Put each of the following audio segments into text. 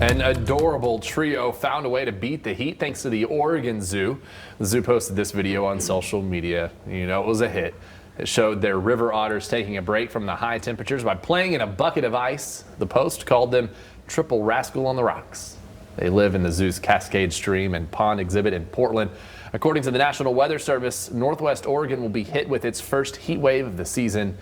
An adorable trio found a way to beat the heat thanks to the Oregon Zoo. The zoo posted this video on social media. You know, it was a hit. It showed their river otters taking a break from the high temperatures by playing in a bucket of ice. The Post called them Triple Rascal on the Rocks. They live in the zoo's Cascade Stream and Pond exhibit in Portland. According to the National Weather Service, Northwest Oregon will be hit with its first heat wave of the season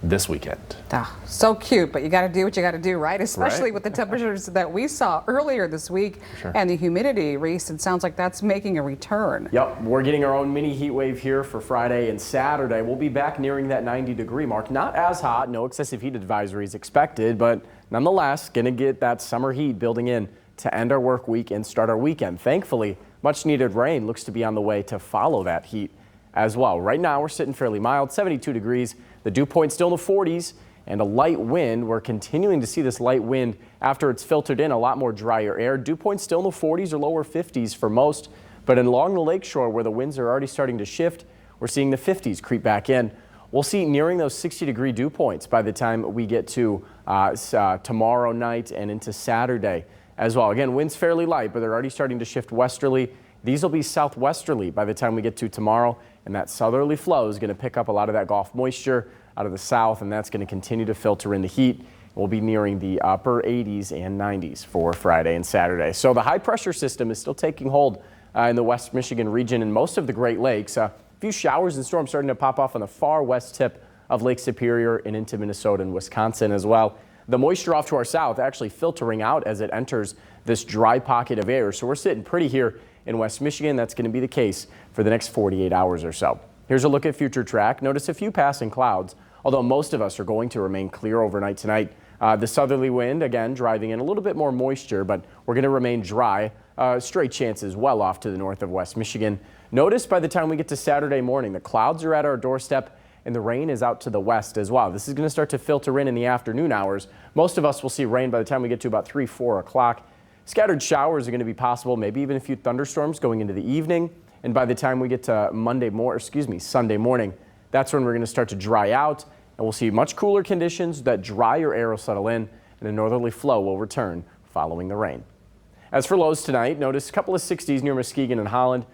this weekend. Oh, so cute, but you got to do what you got to do, right? Especially with the temperatures that we saw earlier this week and the humidity, Reese. It sounds like that's making a return. Yep, we're getting our own mini heat wave here for Friday and Saturday. We'll be back nearing that 90-degree mark. Not as hot, no excessive heat advisories expected, but nonetheless, going to get that summer heat building in to end our work week and start our weekend. Thankfully, much needed rain looks to be on the way to follow that heat as well. Right now, we're sitting fairly mild, 72 degrees. The dew point still in the 40s and a light wind. We're continuing to see this light wind after it's filtered in a lot more drier air. Dew point still in the 40s or lower 50s for most, but along the lakeshore where the winds are already starting to shift, we're seeing the 50s creep back in. We'll see nearing those 60-degree dew points by the time we get to tomorrow night and into Saturday as well. Again, winds fairly light, but they're already starting to shift westerly. These will be southwesterly by the time we get to tomorrow, and that southerly flow is going to pick up a lot of that Gulf moisture out of the south, and that's going to continue to filter in the heat. We'll be nearing the upper 80s and 90s for Friday and Saturday. So the high pressure system is still taking hold in the West Michigan region and most of the Great Lakes. A few showers and storms starting to pop off on the far west tip of Lake Superior and into Minnesota and Wisconsin as well. The moisture off to our south actually filtering out as it enters this dry pocket of air. So we're sitting pretty here in West Michigan. That's going to be the case for the next 48 hours or so. Here's a look at future track. Notice a few passing clouds, although most of us are going to remain clear overnight tonight. The southerly wind, again, driving in a little bit more moisture, but we're going to remain dry. Straight chances well off to the north of West Michigan. Notice by the time we get to Saturday morning, the clouds are at our doorstep and the rain is out to the west as well. This is going to start to filter in the afternoon hours. Most of us will see rain by the time we get to about 3-4 o'clock. Scattered showers are going to be possible, maybe even a few thunderstorms going into the evening. And by the time we get to Sunday morning, that's when we're going to start to dry out. And we'll see much cooler conditions. That drier air will settle in and a northerly flow will return following the rain. As for lows tonight, notice a couple of 60s near Muskegon and Holland,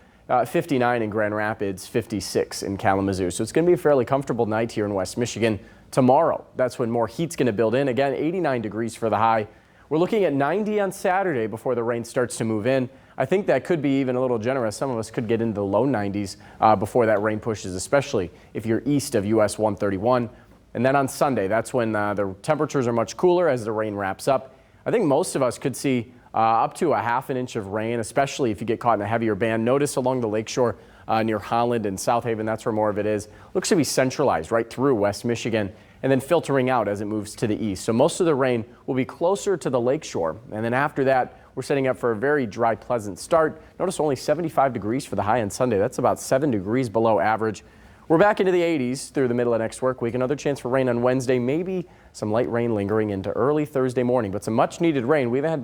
59 in Grand Rapids, 56 in Kalamazoo. So it's going to be a fairly comfortable night here in West Michigan. Tomorrow, that's when more heat's going to build in. Again, 89 degrees for the high. We're looking at 90 on Saturday before the rain starts to move in. I think that could be even a little generous. Some of us could get into the low 90s before that rain pushes, especially if you're east of US 131. And then on Sunday, that's when the temperatures are much cooler as the rain wraps up. I think most of us could see up to a ½ an inch of rain, especially if you get caught in a heavier band. Notice along the lakeshore near Holland and South Haven, that's where more of it is. Looks to be centralized right through West Michigan and then filtering out as it moves to the east. So most of the rain will be closer to the lakeshore. And then after that, we're setting up for a very dry, pleasant start. Notice only 75 degrees for the high on Sunday. That's about 7 degrees below average. We're back into the 80s through the middle of next work week. Another chance for rain on Wednesday, maybe some light rain lingering into early Thursday morning, but some much needed rain. We haven't had